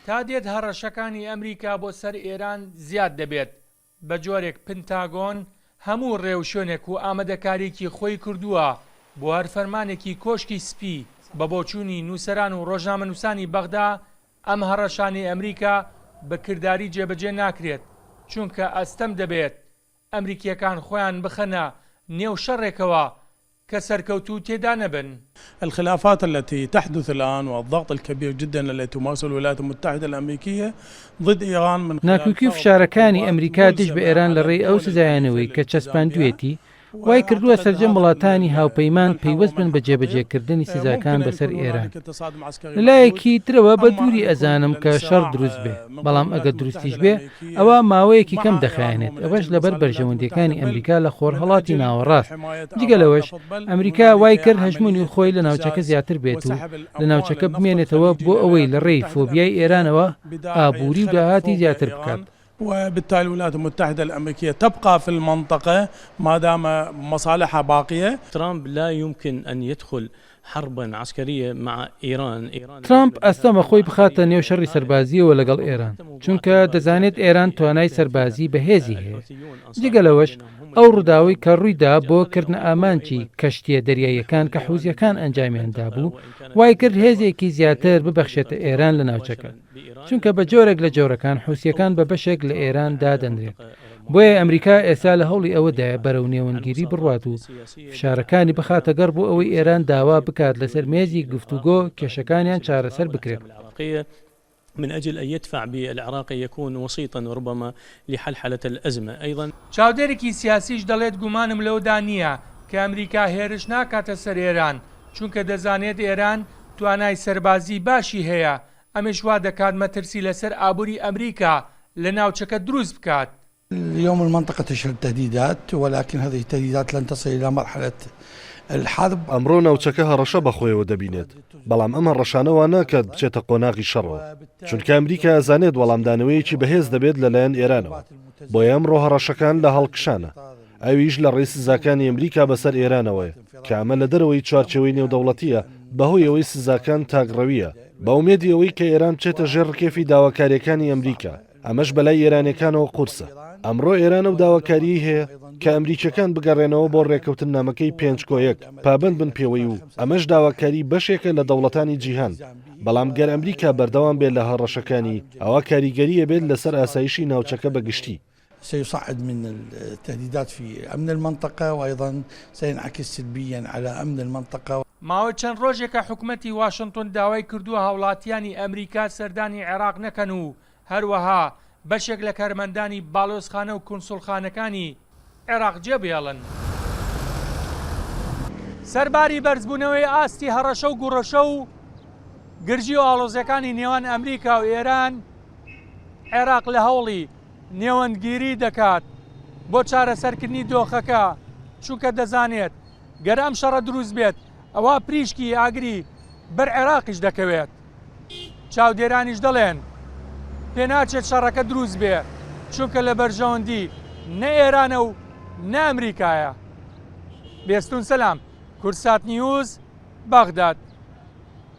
تا دێت هەڕەشەکانی ئەمریکا بۆ سەر ئێران زیاد دەبێت بە جۆرێک پنتاگۆن هەموو ڕێو شوێنێک و ئامادەکاریکی خۆی کردووە بۆ هەر فەرمانێکی کۆشکی سپی بە بۆچوونی نووسەران و ڕۆژنامەنووسانی بەغدا ئەم هەڕەشانی ئەمریکا بە کردداری جێبەجێ ناکرێت چونکە ئەستەم دەبێت ئەمریکیەکان خۆیان بخەنە نێو شەڕێکەوە کە سەرکەوتوو تێدا نەبن. الخلافات التي تحدث الآن والضغط الكبير جدا التي تمارسه الولايات المتحدة الأمريكية ضد إيران من ناکۆکی و فشارەکانی ئەمریکا دژ بە ئێران لە ڕێی ئەو سزایانەوەی کە چەسپاندوێتی وای کردووە سەرجەم وڵاتانی هاوپەیمان پەیوەست بن بە جێبەجێکردنی سزاکان بەسەر ئێران. لەلایەکی ترەوە بە دووری ئەزانم کە شەڕ دروست بێ بەڵام ئەگە دروستیش بێ ئەوە ماوەیەکی کەم دەخایەنێت ئەوەش لەبەر بەرژەوەندەکانی ئەمریکا لە خۆرهەڵاتی ناوەڕاست. جگەلەوەش ئەمریکا وای کرد هەژمونی خۆی لە ناوچەکە زیاتر بێت و لە ناوچەکە بمێنێتەوە بۆ ئەوەی لە ڕێی فۆبیای ئێرانەوە ئابووری و داهاتی زیاتر بکات. وبالتالي الولايات المتحدة الأمريكية تبقى في المنطقة ما دام مصالحها باقية. ترامب لا يمكن أن يدخل حربا عسكرية مع إيران. ترامب ئەستەمە خۆی بخاتە نێو شەڕی سەربازیەوە لەگەڵ ئێران چونکە دەزانێت ئێران توانای سەربازی بەهێزی هەیە. جگەلەوەش ئەو ڕووداوی کە ڕوویدا بۆ کردنە ئامانچی کەشتیە دەریاییەکان کە حوزیەکان ئەنجامیاندا بوو وای کرد هێزێکی زیاتر ببەخشێتە ئێران لە ناوچەکە چونکە بە جۆرێک لە جۆرەکان حوسیەکان بە بەشێک لە ئێران دادەنرێت. بۆیە ئەمریکا ئێستا لە هەوڵی ئەوەدایە بەرەو نێوەنگیری بڕوات و فشارەکانی بخاتە گەڕ بۆ ئەوەی ئێران داوا بکات لەسەر مێزی گفتوگۆ کێشەکانیان چارەسەر بکرێت. من أجل أن يدفع بالعراق يكون وسيطا وربما لحلحلة الأزمة أيضا. چاودێرێکی سیاسیش دەڵێت گومانم لەودا نییە کە ئەمریکا هێرش ناکاتە سەر ئێران چونکە دەزانێت ئێران توانای سەربازی باشی هەیە ئەمەش وا دەکات مەترسی لەسەر ئابووری ئەمریکا لە ناوچەکە دروست بکات. اليوم المنطقة تشهد تهديدات ولكن هذه التهديدات لن تصل إلى مرحلة الحرب. ئەمڕۆ ناوچەکە هەڕەشە بەخۆیەوە دەبینێت بەڵام ئەمە ڕەشانەوە ناکات بچێتە قۆناغی شەڕەوە چونکە ئەمریکا ئەزانێت وەڵامدانەوەیەکی بەهێز دەبێت لەلایەن ئێرانەوە بۆیە ئەمڕۆ هەڕەشەکان لە هەڵکشانە ئەویش لە ڕێی سزاکانی ئەمریکا بەسەر ئێرانەوەیە کە ئەمە لە دەرەوەی چوارچێوەی نێودەوڵەتیە بەهۆی ئەوەی سزاکان تاگڕەویە بە ئومێدی ئەوەی کە ئێران بچێتە ژێر ڕکێفی داواکاریەکانی ئەمریکا ئەمەش بەلای ئێرانەکانەوە قورسە. ئەمڕۆ ئێران و داواکاری هەیە کە ئەمریکەکان بگەڕێنەوە بۆ ڕێکەوتن نامەکەی 5-1 پابند بن پێوەی و ئەمەش داواکاری بەشێکە لە دەوڵەتانی جیهان بەڵام گەر ئەمریکا بەردەوام بێت لە هەڕەشەکانی ئەوە کاریگەریە بێت لەسەر ئاسایشی ناوچەکە بەگشتی. سيصعد من التهديدات في أمن المنطقة وأيضا سينعكس سلبيا على أمن المنطقة. ماوە چەند ڕۆژێکە حکوومەتی واشنگتن داوای کردووە هاوڵاتیانی ئەمریکا سەردانی عێراق نەکەن و هەروەها بەشێک لە کارمەندانی باڵۆزخانە و کونسوڵخانەکانی عێراق جێبێڵن. سەرباری بەرزبوونەوەی ئاستی هەڕەشە و گوڕەشە و گرژی و ئاڵۆزیەکانی نێوان ئەمریکا و ئێران عێراق لە هەوڵی نێوەندگیری دەکات بۆ چارەسەرکردنی دۆخەکە چونکە دەزانێت گەر ئەم شەڕە دروست بێت ئەوە پریشکی ئاگری بەر عێراقیش دەکەوێت. چاودێرانیش دەڵێن پێناچێت شەڕەکە دروست بێ چونکە لە بەرژەوەندی نە ئێرانە و نە ئەمریکایە. بێستون سەلام، کورسات نیوز، بەغداد.